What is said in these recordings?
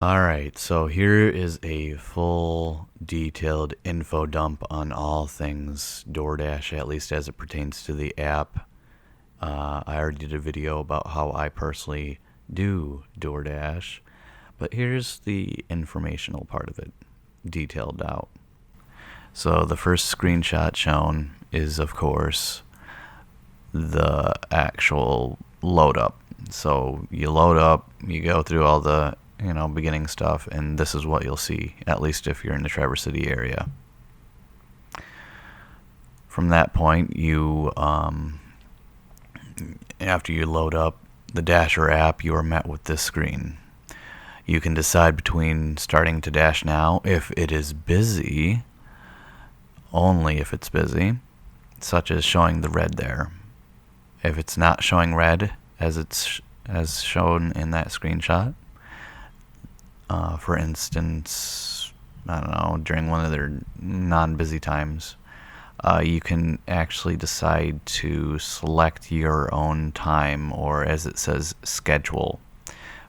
Alright, so here is a full detailed info dump on all things DoorDash, at least as it pertains to the app. I already did a video about how I personally do DoorDash, but here's the informational part of it, detailed out. So the first screenshot shown is, of course, the actual load up. So you load up, you go through all the beginning stuff, and this is what you'll see, at least if you're in the Traverse City area. From that point, you after you load up the Dasher app, you are met with this screen. You can decide between starting to dash now if it is busy, only if it's busy, such as showing the red there. If it's not showing red as shown in that screenshot, for instance, I don't know, during one of their non-busy times, you can actually decide to select your own time, or as it says, schedule.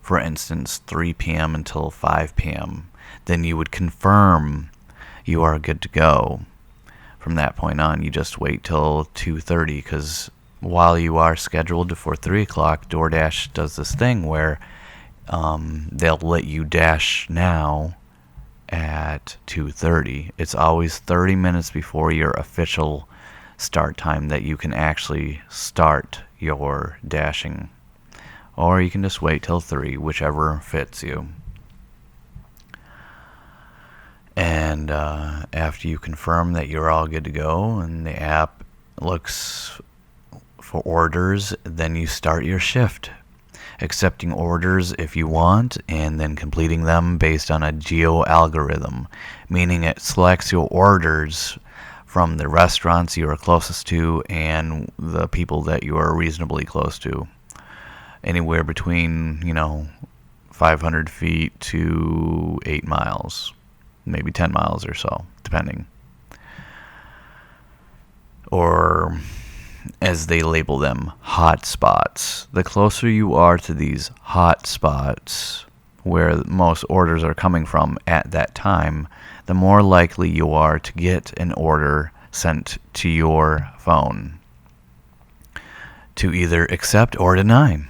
For instance, 3 p.m. until 5 p.m. Then you would confirm you are good to go. From that point on, you just wait till 2:30, because while you are scheduled for 3 o'clock, DoorDash does this thing where they'll let you dash now at 2:30. It's always 30 minutes before your official start time that you can actually start your dashing. Or you can just wait till 3, whichever fits you. And after you confirm that you're all good to go and the app looks for orders, then you start your shift, accepting orders if you want, and then completing them based on a geo algorithm, meaning it selects your orders from the restaurants you are closest to and the people that you are reasonably close to, anywhere between 500 feet to 8 miles, maybe 10 miles or so, depending. Or, as they label them, hot spots. The closer you are to these hot spots where most orders are coming from at that time, the more likely you are to get an order sent to your phone to either accept or deny.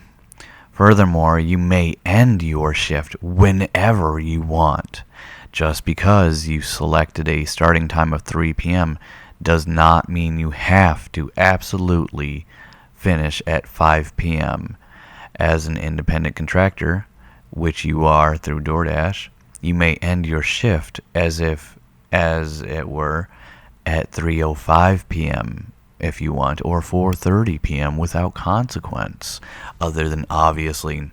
Furthermore, you may end your shift whenever you want. Just because you selected a starting time of 3 p.m. does not mean you have to absolutely finish at 5 p.m. As an independent contractor, which you are through DoorDash, you may end your shift as it were at 3:05 p.m. if you want, or 4:30 p.m. without consequence, other than obviously,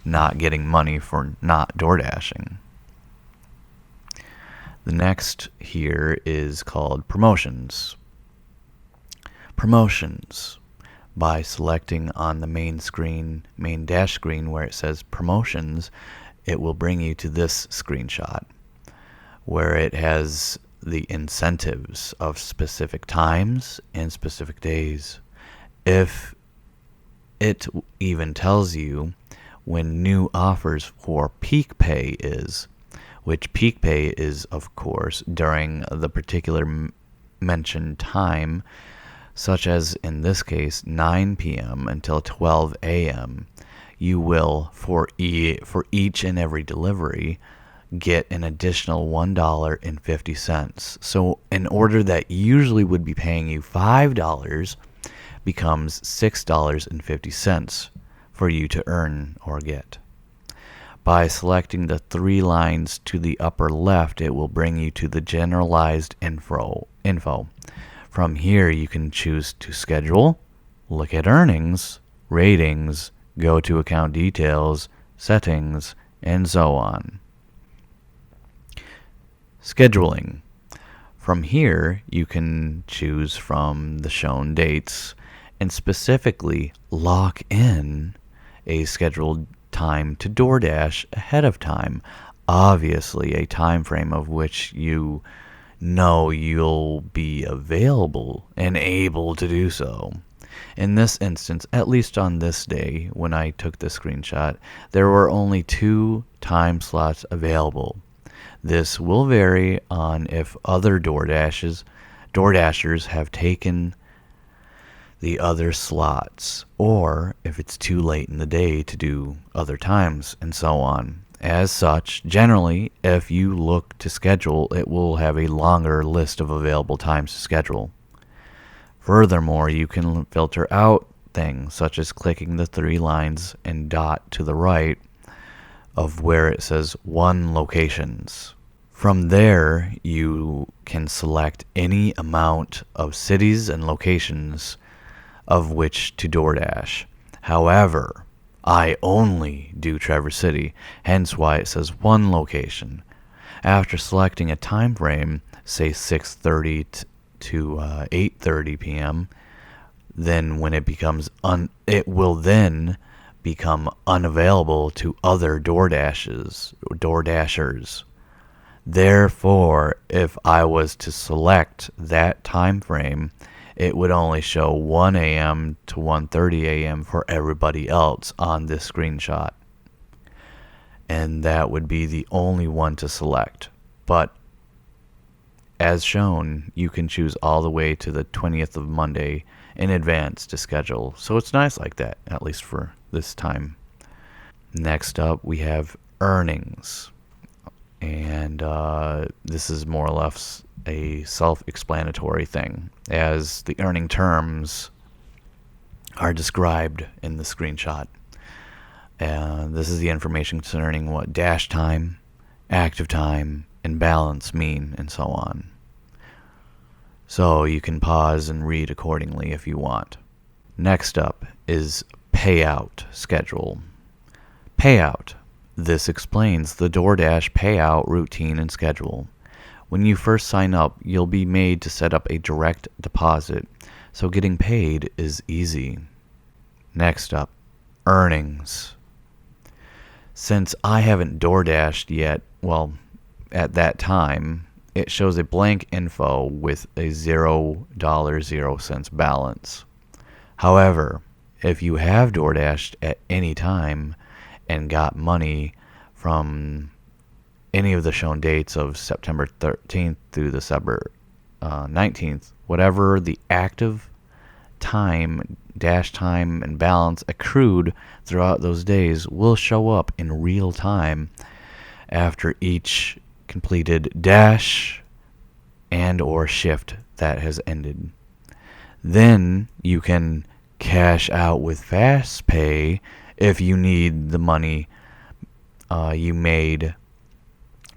not getting money for not DoorDashing. The next here is called promotions. Promotions. By selecting on the main dash screen where it says promotions, it will bring you to this screenshot where it has the incentives of specific times and specific days. If it even tells you when new offers for peak pay is, which peak pay is, of course, during the particular mentioned time, such as in this case 9 p.m. until 12 a.m. You will, for each and every delivery, get an additional $1.50. So an order that usually would be paying you $5 becomes $6.50 for you to earn or get. By selecting the 3 lines to the upper left, it will bring you to the generalized info. From here, you can choose to schedule, look at earnings, ratings, go to account details, settings, and so on. Scheduling. From here, you can choose from the shown dates and specifically lock in a scheduled time to DoorDash ahead of time. Obviously, a time frame of which you know you'll be available and able to do so. In this instance, at least on this day when I took this screenshot, there were only 2 time slots available. This will vary on if other DoorDashers have taken the other slots, or if it's too late in the day to do other times, and so on. As such, generally, if you look to schedule, it will have a longer list of available times to schedule. Furthermore, you can filter out things such as clicking the 3 lines and dot to the right of where it says 1 locations. From there, you can select any amount of cities and locations of which to DoorDash. However, I only do Traverse City, hence why it says 1 location. After selecting a time frame, say 6:30 to 8:30 p.m., then when it becomes it will then become unavailable to other DoorDashers. Therefore, if I was to select that time frame, it would only show 1 a.m. to 1:30 a.m. for everybody else on this screenshot. And that would be the only one to select. But as shown, you can choose all the way to the 20th of Monday in advance to schedule. So it's nice like that, at least for this time. Next up, we have earnings. And this is more or less a self-explanatory thing, as the earning terms are described in the screenshot. And this is the information concerning what dash time, active time, and balance mean, and so on. So you can pause and read accordingly if you want. Next up is payout schedule. Payout. This explains the DoorDash payout routine and schedule. When you first sign up, you'll be made to set up a direct deposit, so getting paid is easy. Next up, earnings. Since I haven't DoorDashed yet, well, at that time, it shows a blank info with a $0.00 balance. However, if you have DoorDashed at any time and got money from any of the shown dates of September 13th through December 19th, whatever the active time, dash time, and balance accrued throughout those days will show up in real time after each completed dash and or shift that has ended. Then you can cash out with fast pay if you need the money you made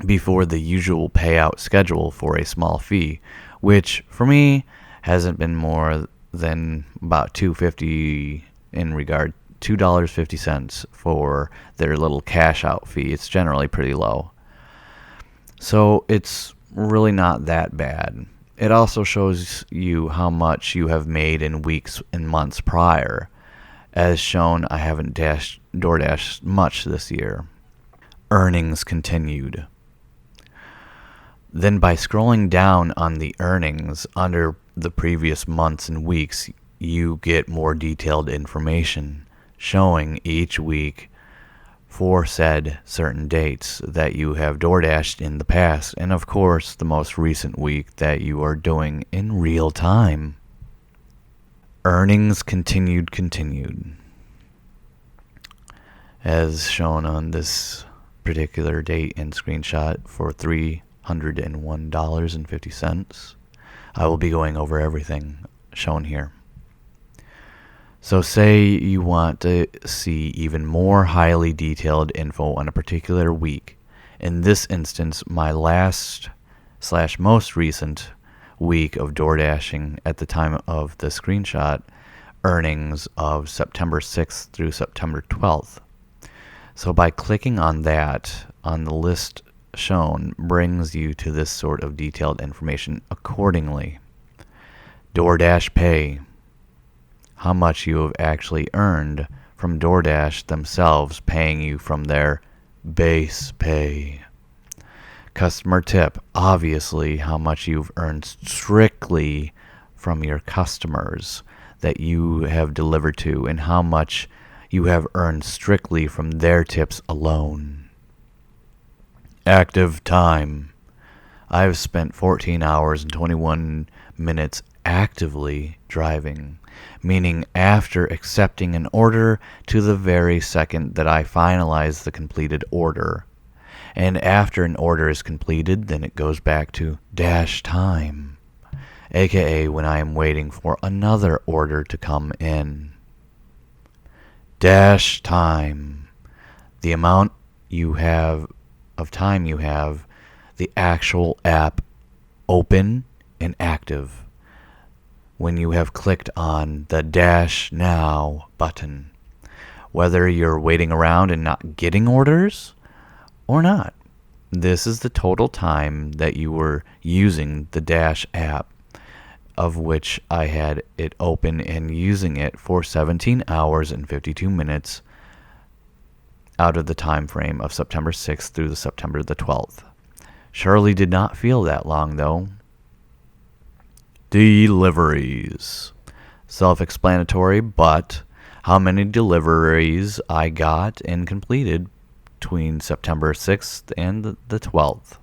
before the usual payout schedule for a small fee, which for me hasn't been more than about $2.50 in regard $2.50 for their little cash out fee. It's generally pretty low. So it's really not that bad. It also shows you how much you have made in weeks and months prior. As shown, I haven't DoorDashed much this year. Earnings continued. Then by scrolling down on the earnings under the previous months and weeks, you get more detailed information showing each week for said certain dates that you have DoorDashed in the past, and of course the most recent week that you are doing in real time. Earnings continued. As shown on this particular date and screenshot for $301.50. I will be going over everything shown here. So say you want to see even more highly detailed info on a particular week. In this instance, my last/most recent week of DoorDashing at the time of the screenshot, earnings of September 6th through September 12th. So by clicking on that, on the list shown, brings you to this sort of detailed information accordingly. DoorDash Pay. How much you have actually earned from DoorDash themselves paying you from their base pay. Customer tip. Obviously, how much you've earned strictly from your customers. that you have delivered to and how much you have earned strictly from their tips alone. Active time. I have spent 14 hours and 21 minutes actively driving, meaning after accepting an order to the very second that I finalize the completed order. And after an order is completed, then it goes back to dash time, aka when I am waiting for another order to come in. Dash time, the amount you have of time you have the actual app open and active when you have clicked on the Dash Now button, whether you're waiting around and not getting orders or not. This is the total time that you were using the Dash app, of which I had it open and using it for 17 hours and 52 minutes out of the time frame of September 6th through the September the 12th. Surely did not feel that long, though. Deliveries. Self-explanatory, but how many deliveries I got and completed between September 6th and the 12th,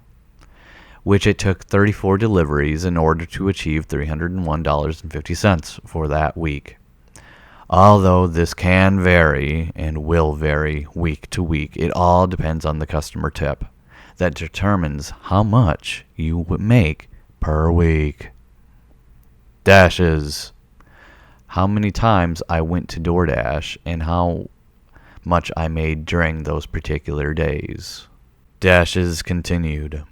which it took 34 deliveries in order to achieve $301.50 for that week. Although this can vary and will vary week to week, it all depends on the customer tip that determines how much you make per week. Dashes. How many times I went to DoorDash and how much I made during those particular days. Dashes continued.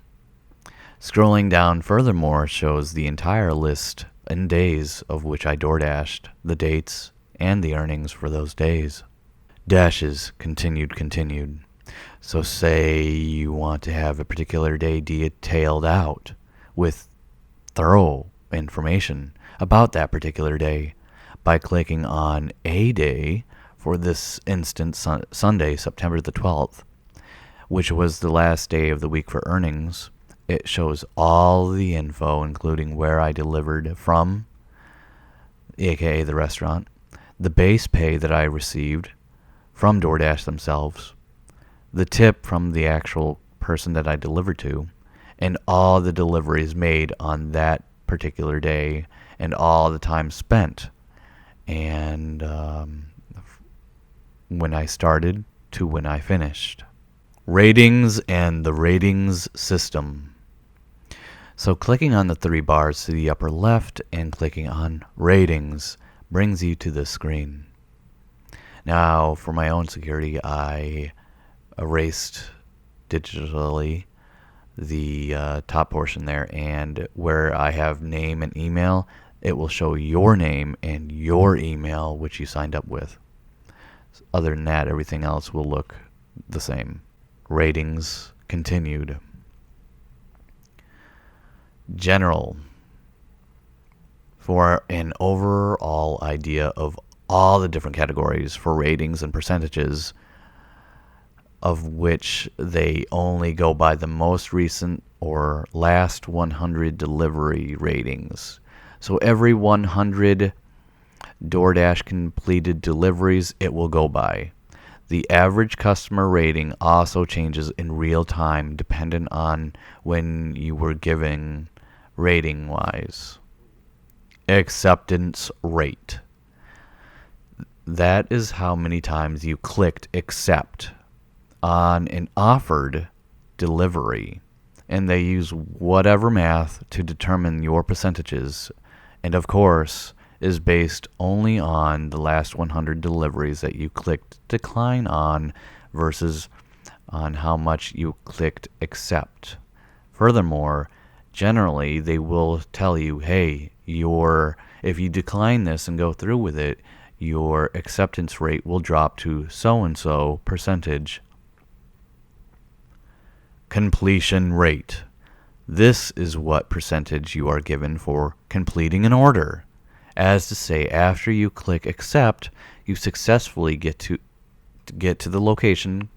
Scrolling down furthermore shows the entire list and days of which I DoorDashed, the dates, and the earnings for those days. Dashes continued. So say you want to have a particular day detailed out with thorough information about that particular day by clicking on a day, for this instance Sunday, September the 12th, which was the last day of the week for earnings. It shows all the info, including where I delivered from, aka the restaurant, the base pay that I received from DoorDash themselves, the tip from the actual person that I delivered to, and all the deliveries made on that particular day, and all the time spent, and when I started to when I finished. Ratings and the ratings system. So clicking on the three bars to the upper left and clicking on ratings brings you to this screen. Now, for my own security, I erased digitally the top portion there, and where I have name and email, it will show your name and your email which you signed up with. Other than that, everything else will look the same. Ratings continued. General. For an overall idea of all the different categories for ratings and percentages, of which they only go by the most recent or last 100 delivery ratings. So every 100 DoorDash completed deliveries, it will go by. The average customer rating also changes in real time dependent on when you were giving rating wise. Acceptance rate. That is how many times you clicked accept on an offered delivery, and they use whatever math to determine your percentages, and of course is based only on the last 100 deliveries that you clicked decline on versus on how much you clicked accept. Furthermore, generally they will tell you, hey, if you decline this and go through with it, your acceptance rate will drop to so-and-so percentage. Completion rate. This is what percentage you are given for completing an order. As to say, after you click accept, you successfully get to the location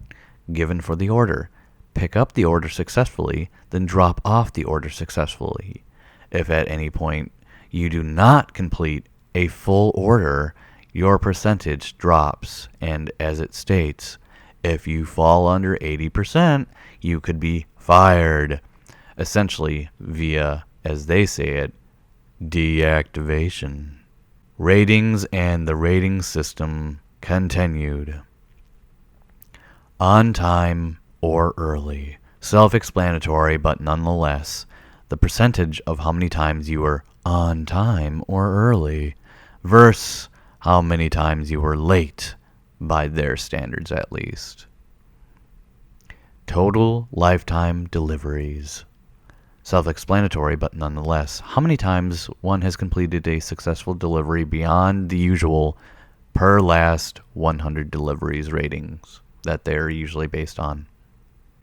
given for the order, pick up the order successfully, then drop off the order successfully. If at any point you do not complete a full order, your percentage drops. And as it states, if you fall under 80%, you could be fired. Essentially via, as they say it, deactivation. Ratings and the rating system continued. On time or early. Self-explanatory, but nonetheless, the percentage of how many times you were on time or early versus how many times you were late, by their standards at least. Total lifetime deliveries. Self-explanatory, but nonetheless, how many times one has completed a successful delivery beyond the usual per last 100 deliveries ratings that they're usually based on.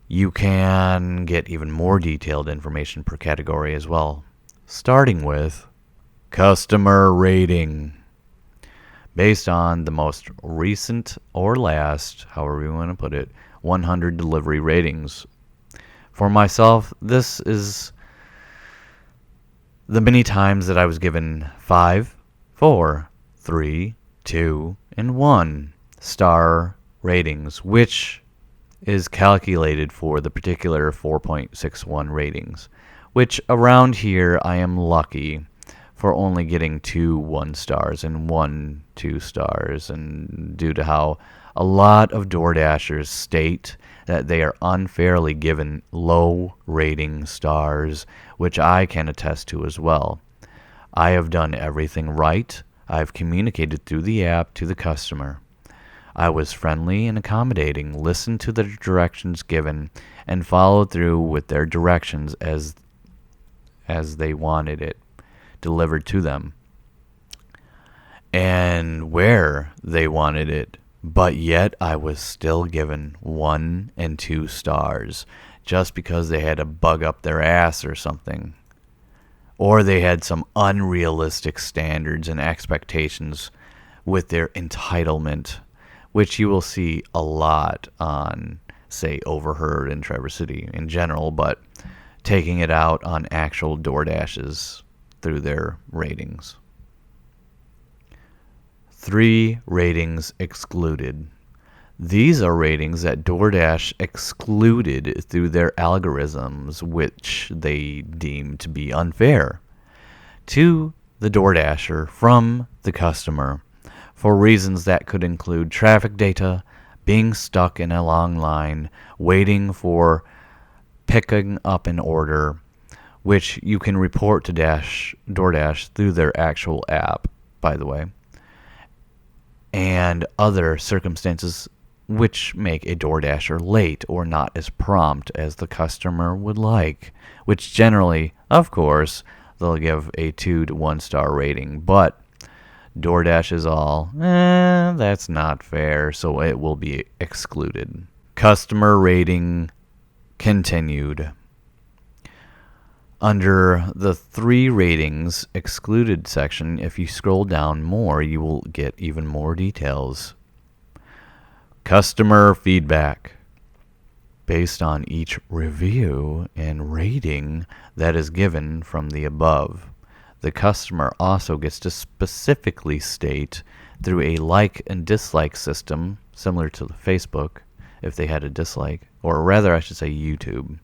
You can get even more detailed information per category as well, starting with customer rating. Based on the most recent or last, however you want to put it, 100 delivery ratings. For myself, this is the many times that I was given 5, 4, 3, 2, and 1 star ratings, which is calculated for the particular 4.61 ratings, which around here I am lucky for only getting 2 1 stars and 1 2 stars, and due to how a lot of DoorDashers state that they are unfairly given low rating stars, which I can attest to as well. I have done everything right. I've communicated through the app to the customer. I was friendly and accommodating, listened to the directions given, and followed through with their directions as they wanted it delivered to them and where they wanted it. But yet I was still given 1 and 2 stars just because they had a bug up their ass or something. Or they had some unrealistic standards and expectations with their entitlement, which you will see a lot on, say, Overheard and Traverse City in general, but taking it out on actual DoorDashes through their ratings. 3 ratings excluded. These are ratings that DoorDash excluded through their algorithms, which they deem to be unfair to the DoorDasher from the customer for reasons that could include traffic data, being stuck in a long line, waiting for picking up an order, which you can report to DoorDash through their actual app, by the way, and other circumstances which make a DoorDasher late or not as prompt as the customer would like, which generally, of course, they'll give a 2 to 1 star rating, but DoorDash is all, that's not fair, so it will be excluded. Customer rating continued. Under the 3 ratings excluded section, if you scroll down more, you will get even more details. Customer feedback. Based on each review and rating that is given from the above, the customer also gets to specifically state through a like and dislike system, similar to Facebook, if they had a dislike, or rather I should say YouTube,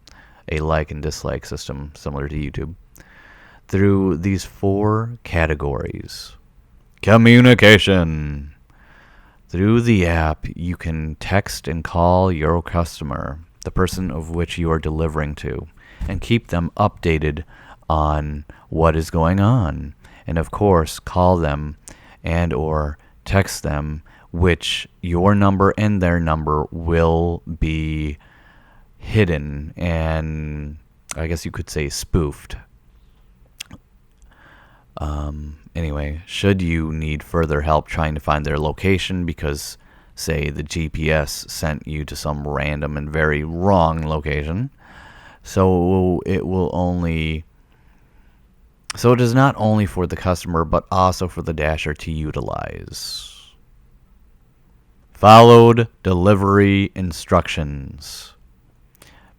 a like and dislike system similar to YouTube, through these 4 categories. Communication. Through the app, you can text and call your customer, the person of which you are delivering to, and keep them updated on what is going on. And of course, call them and or text them, which your number and their number will be hidden and I guess you could say spoofed. Anyway, should you need further help trying to find their location because, say, the GPS sent you to some random and very wrong location, so it is not only for the customer but also for the Dasher to utilize. Followed delivery instructions.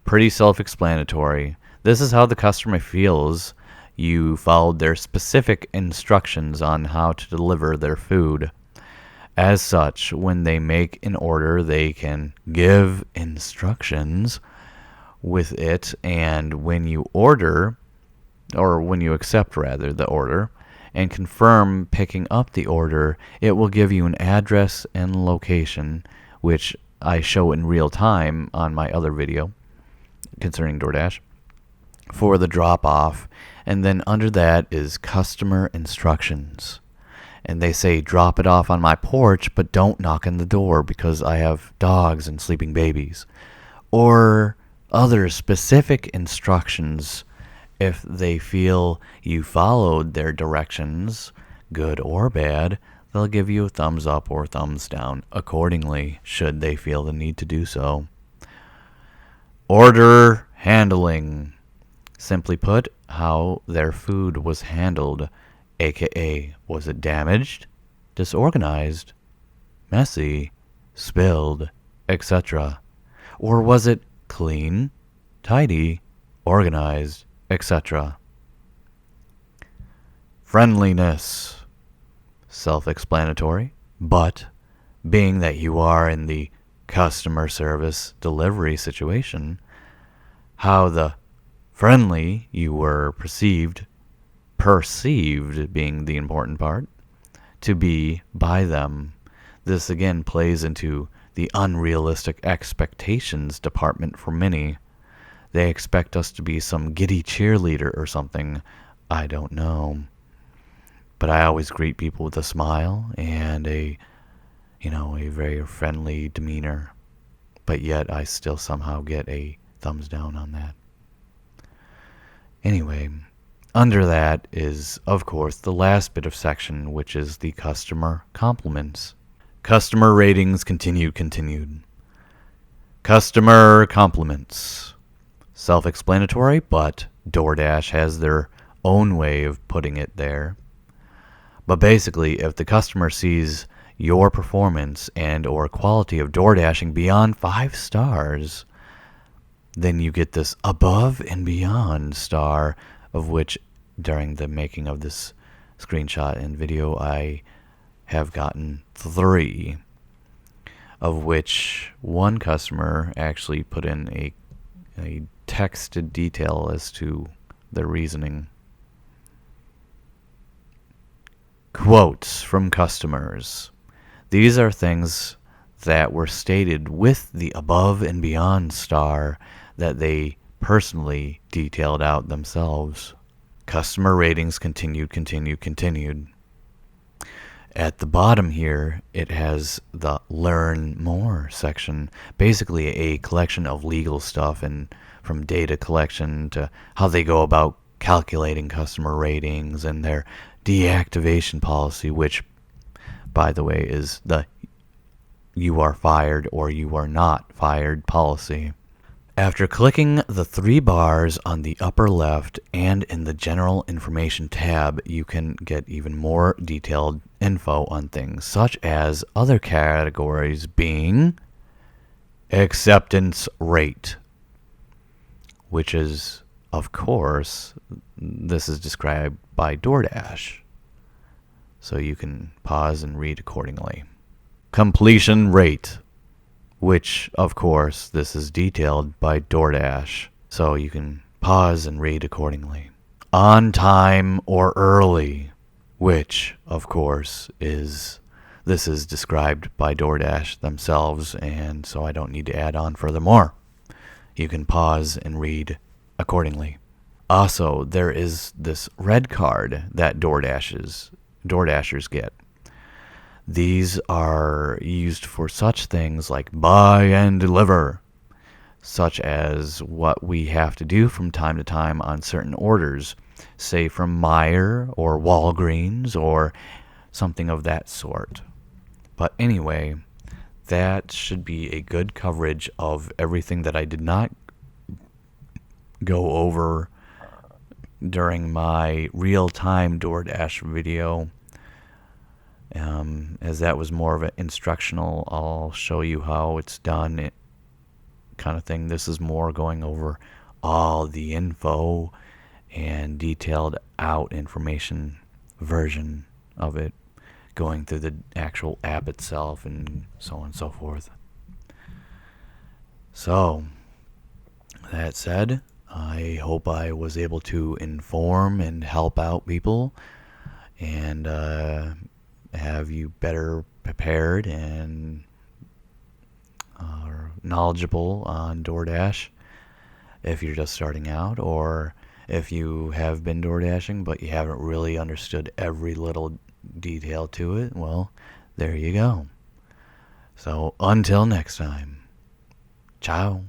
Pretty self-explanatory. This is how the customer feels you followed their specific instructions on how to deliver their food. As such, when they make an order, they can give instructions with it, and when you order, or when you accept rather the order, and confirm picking up the order, it will give you an address and location, which I show in real time on my other video concerning DoorDash, for the drop-off. And then under that is customer instructions. And they say, drop it off on my porch, but don't knock on the door because I have dogs and sleeping babies. Or other specific instructions if they feel you followed their directions, good or bad. They'll give you a thumbs up or thumbs down accordingly, should they feel the need to do so. Order handling. Simply put, how their food was handled, aka was it damaged, disorganized, messy, spilled, etc. Or was it clean, tidy, organized, etc. Friendliness. Self-explanatory, but being that you are in the customer service delivery situation, how the friendly you were perceived being the important part, to be by them. This again plays into the unrealistic expectations department for many. They expect us to be some giddy cheerleader or something. I don't know. But I always greet people with a smile and a very friendly demeanor. But yet I still somehow get a thumbs down on that. Anyway, under that is, of course, the last bit of section, which is the customer compliments. Customer ratings continued. Customer compliments. Self-explanatory, but DoorDash has their own way of putting it there. But basically, if the customer sees your performance and or quality of DoorDashing beyond 5 stars, then you get this above and beyond star, of which during the making of this screenshot and video I have gotten 3, of which one customer actually put in a texted detail as to their reasoning. Quotes from customers. These are things that were stated with the above and beyond star that they personally detailed out themselves. Customer ratings continued. At the bottom here, it has the Learn More section, basically a collection of legal stuff, and from data collection to how they go about calculating customer ratings and their deactivation policy, which, by the way, is the you are fired or you are not fired policy. After clicking the 3 bars on the upper left and in the General Information tab, you can get even more detailed info on things, such as other categories being acceptance rate, which is, of course, this is described by DoorDash, so you can pause and read accordingly. Completion rate, which, of course, this is detailed by DoorDash, so you can pause and read accordingly. On time or early, which, of course, this is described by DoorDash themselves, and so I don't need to add on furthermore. You can pause and read accordingly. Also, there is this red card that Dashers get. These are used for such things like buy and deliver, such as what we have to do from time to time on certain orders, say from Meijer or Walgreens or something of that sort. But anyway, that should be a good coverage of everything that I did not go over during my real-time DoorDash video. As that was more of an instructional, I'll show you how it's done kind of thing. This is more going over all the info and detailed out information version of it, going through the actual app itself and so on and so forth. So, that said, I hope I was able to inform and help out people and have you better prepared and knowledgeable on DoorDash if you're just starting out, or if you have been DoorDashing but you haven't really understood every little detail to it. Well, there you go. So until next time, ciao.